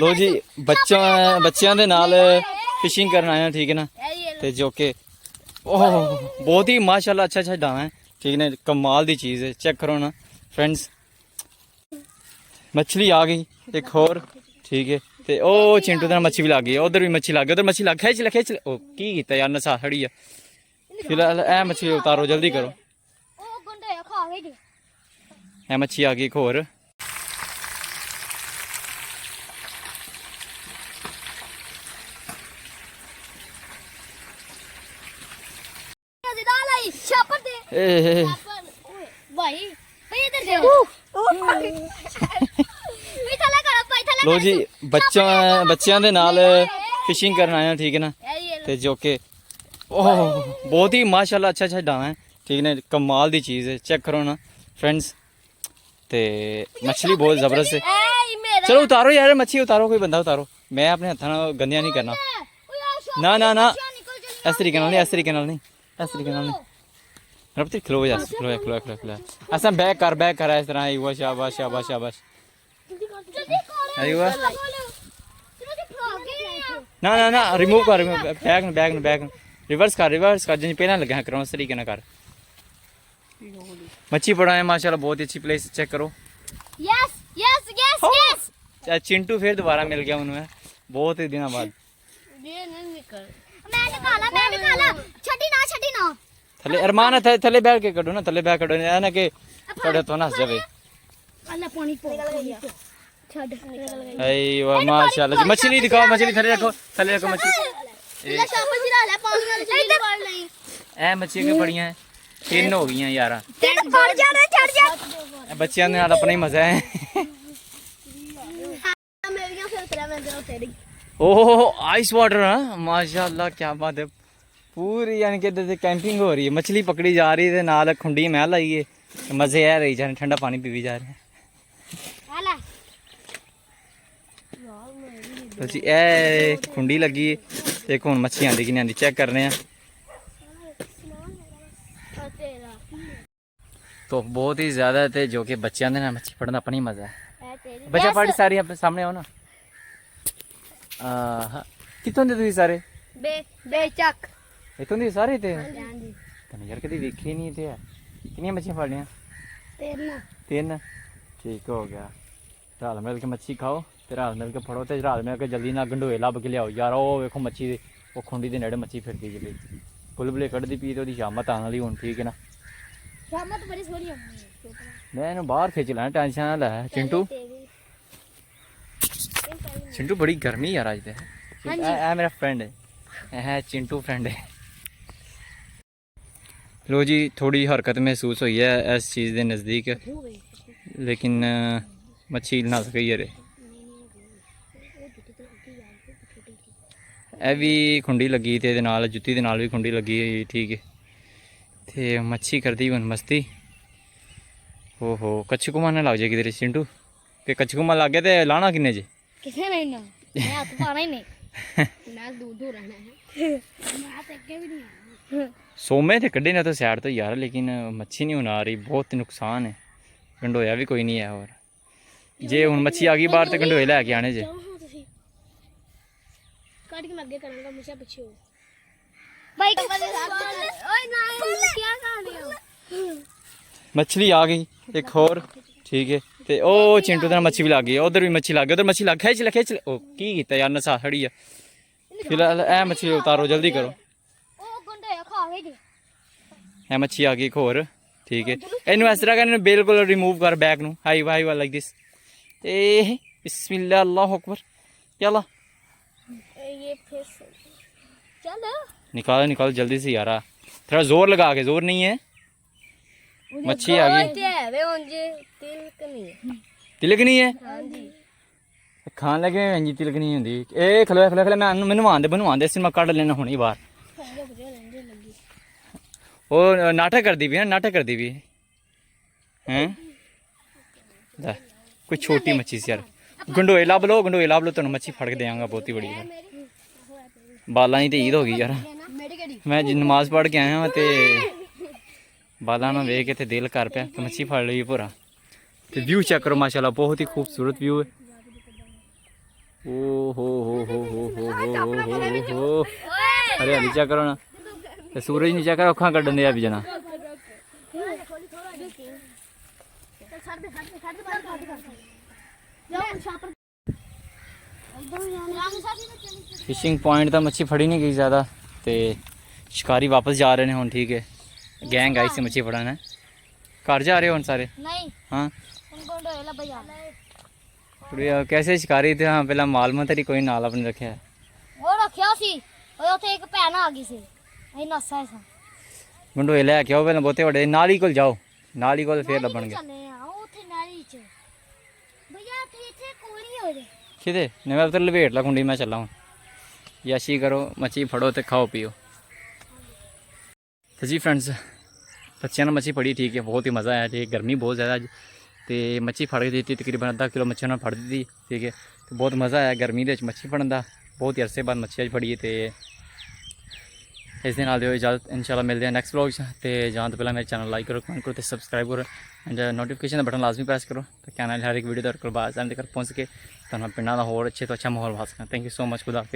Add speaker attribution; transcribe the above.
Speaker 1: लो जी बच्चों के नाल फिशिंग करन आया ठीक है ना। ते जो कि ओह बहुत ही माशाल्लाह अच्छा डावा है ठीक है, कमाल दी चीज़ है। चेक करो ना फ्रेंड्स, मछली आ गई एक और ठीक है। ते ओ चिंटू दा मच्छी भी लग गई, उधर भी मच्छी लग गई, उधर मच्छी लग खिंच ले खिंच ले। ओ की कीता यार, नसा खड़ी है। फिलहाल ए मच्छी उतारो जल्दी करो। ए मच्छी आ गई एक और। लो जी बच्चों के नाल फिशिंग करन आया ठीक है ना। ते जो कि ओह बहुत ही माशाल्लाह अच्छा डावा है ठीक है, कमाल दी चीज़ है। चेक करो ना फ्रेंड्स, ते मछली बहुत ज़बरदस्त है। चलो उतारो यार मच्छी उतारो, कोई बंदा उतारो, मैं अपने हत्था नाल गंदियां नहीं करना। ना ना ना इस तरीके नाल नहीं, इस तरीके नाल नहीं, इस तरीके नाल नहीं। रबती खलो जा खलो खलो खलो खलो ऐसा बैक कर इस तरह। आई हुआ शाबाश शाबाश शाबाश। आई हुआ ना ना ना रिमूव कर बैग रिवर्स कर जिन पहना लगे करो इस तरीके ना कर। मच्छी पड़ा है माशाल्लाह, बहुत अच्छी प्लेस। चेक करो।
Speaker 2: Yes yes yes yes
Speaker 1: Chintu फिर दोबारा मिल गया उन्हें बहुत ही दिनों बाद।
Speaker 2: मैं निकाला छड़ी ना
Speaker 1: थले अरमान थले बैठ के करो ना, थले बैठ करो ना कि थोड़े तो ना जावे।
Speaker 2: अल्लाह पानी छड़
Speaker 1: आई वाह माशाल्लाह। मछली दिखाओ, मछली थले रखो मछली। ए मछली के बड़ियां हैं, 3 हो गई यार। बच्चों ने अपना ही मजा है। ओह आइस वाटर है माशाल्लाह, क्या बात है। पूरी यानी कि इधर कैंपिंग हो रही है, मछली पकड़ी जा रही है, नाल खुंडी महल आई है, मजे आ रही जाने, ठंडा पानी पी जा रहे हैं। तो जी ए खुंडी लगी है, एक हुन मच्छी आंदी कि नहीं आंदी चेक करने हैं। तो बहुत ही ज़्यादा है जो कि बच्चों ने ना मच्छी पकड़ना अपनी मज़ा है। बच्चा पार्टी सारी अपने सामने हो ना। कितों दे तुसीं सारे
Speaker 2: बेचक
Speaker 1: इतों दे सारे थे यार, कभी वेखे नहीं थे। कितनी मच्छियाँ पड़ लिया? 3 ठीक हो गया। रात मिल के मच्छी खाओ, फिर रात मिल के फड़ो, तो रात मिल के जल्दी ना गंडोए लभ के लियाओ यार। वो वेखो मच्छी वो खुंडी के नेड़े मच्छी फिरती जी बुलबुले कढ़दी पी, तो शामत आने वाली हूँ ठीक है ना। मैं इन्हू बाहर खिंच लेना, टेंशन ना लै। चिंटू बड़ी गर्मी यार अज। है मेरा फ्रेंड है चिंटू फ्रेंड है। लो जी थोड़ी हरकत महसूस हुई है इस चीज़ के नज़दीक, लेकिन मच्छी ना सकी अरे। ए भी खुंडी लगी ते नाल जुत्ती दे नाल भी खुंडी लगी ठीक है। ते मच्छी करती हुन मस्ती। ओहो कच्छ घुमाने लग जाए किधर चिंटू, ते कच्छ घुमान लग गया तो लाना किन्ने जे?
Speaker 2: किसे नहीं ना, मैं हाथ पाना ही नहीं। मैं दूर रहना है, मैं तो अगे भी नहीं आना।
Speaker 1: सोमे थे कड्ढे ना तो सैड तो यार, लेकिन मच्छी नहीं होना आ रही, बहुत नुकसान है। गंडोया भी कोई नहीं है, और जे हुन मच्छी आ गई बाहर तो गंडोए लैके आने जे।
Speaker 2: काट के मैं आगे करांगा, मुझे पीछे हो भाई। ओए ना क्या कर रहे हो?
Speaker 1: मछली आ गई एक और ठीक है। ते ओ चिंटू दा मच्छी भी लग गई, उधर भी मच्छी लग गई, उधर मच्छी लग खिंच ले ओ की कीता यार, नसा खड़ी है। फिलहाल ए मच्छी उतारो जल्दी करो। ए मच्छी आ गई एक और ठीक है। इनू इस तरह कर बिल्कुल रिमूव कर बैग नू। हाई वाई वाला लाइक दिस। ए बिस्मिल्लाह अल्लाह अकबर। चलो
Speaker 2: ये फिर चलो
Speaker 1: निकालो जल्दी से यार, थोड़ा जोर लगा के। जोर नहीं है, मच्छी आ गई। तिलक नहीं है खान लगे इंजी तिलक नहीं होंगी। ए खलो खलो मैं बनवा दे मैं कढ़ लेना हुणी बाहर। वो नाटक करती भी है, नाटक करती भी हैं। कोई छोटी मच्छी से यार, गंडोए लब लो तुम मच्छी फड़ के देंगा, बहुत ही बड़ी है। बाला ही तो ईद हो गई यार, मैं नमाज पढ़ के आया तो बाला ना वेख के दिल कर पाया तो मच्छी फड़ ली पूरा। तो व्यू चेक करो माशाल्लाह, बहुत ही खूबसूरत व्यू है। ਓ ਹੋ ਹਰਿਆਲੀ ਚੈੱਕ ਕਰੋ ਨਾ ਤੇ ਸੂਰਜ ਨਹੀਂ ਚੈੱਕ ਕਰੋ ਅੱਖਾਂ ਕੱਢਣ ਦੇ ਆ ਵੀ ਜਣਾ ਫਿਸ਼ਿੰਗ ਪੁਆਇੰਟ ਤਾਂ ਮੱਛੀ ਫੜੀ ਨਹੀਂ ਗਈ ਜ਼ਿਆਦਾ ਤੇ ਸ਼ਿਕਾਰੀ ਵਾਪਸ ਜਾ ਰਹੇ ਨੇ ਹੁਣ ਠੀਕ ਹੈ ਗੈਂਗ ਆਈ ਸੀ ਮੱਛੀ ਫੜਨ ਘਰ ਜਾ ਰਹੇ ਹੋ ਹੁਣ ਸਾਰੇ
Speaker 2: नहीं
Speaker 1: हाँ
Speaker 2: उनको डोला भैया
Speaker 1: ਕੁੜੀ कैसे शिकारी थे हाँ पहला माल मंत्री कोई नाल अपने रखे है
Speaker 2: वो रखिया सी ਉਹ ਉੱਥੇ ਇੱਕ ਭੈਣ ਆ ਗਈ ਸੀ ਅਸੀਂ ਨੱਸਾ ਸਾਂ
Speaker 1: ਗੰਡੋਏ ਲੈ ਕੇ ਆਓ ਪਹਿਲਾਂ ਬਹੁਤੇ ਵੱਡੇ ਨਾਲੀ ਕੋਲ ਜਾਓ ਨਾਲੀ ਕੋਲ ਫੇਰ ਲੱਭਣਗੇ
Speaker 2: ਚੱਲੇ ਆ ਉਹ ਉੱਥੇ ਨਾਲੀ ਚ ਭਈਆ ਤੇ ਇੱਥੇ ਕੋਈ ਨਹੀਂ ਹੋ ਰਿਹਾ
Speaker 1: ਕਿਤੇ ਨਵੇਂ ਉਧਰ ਲਵੇਟ ਲਾ ਕੁੰਡੀ ਮੈਂ ਚੱਲਾਂ ਹੁਣ ਯਾਸ਼ੀ ਕਰੋ ਮੱਛੀ ਫੜੋ ਤੇ ਖਾਓ ਪੀਓ तो जी फ्रेंड्स बच्चों ने मच्छी फड़ी ठीक है बहुत ही मज़ा आया ठीक है गर्मी बहुत ज़्यादा अज तो मच्छी फड़ दी थी तकरीबन आधा किलो मच्छी उन्होंने फड़ दी थी ठीक है तो बहुत मज़ा आया गर्मी के मच्छी फड़न का बहुत ही अरसे बाद मच्छी अज फड़ी है तो इस दिन दिओ इजाजत इंशाल्लाह मिलते हैं नेक्स्ट व्लॉग तो जाने तो पहले मेरे चैनल लाइक करो कमेंट करो तो सब्सक्राइब करो एंड नोटिफिकेशन का बटन लाजमी प्रेस करो ताकि आने वाली हर एक वीडियो तक बाद तक पहुँच सके तो पिंडा का होर अच्छे तो अच्छा माहौल बना सकें थैंक यू सो मच खुदा हाफिज़।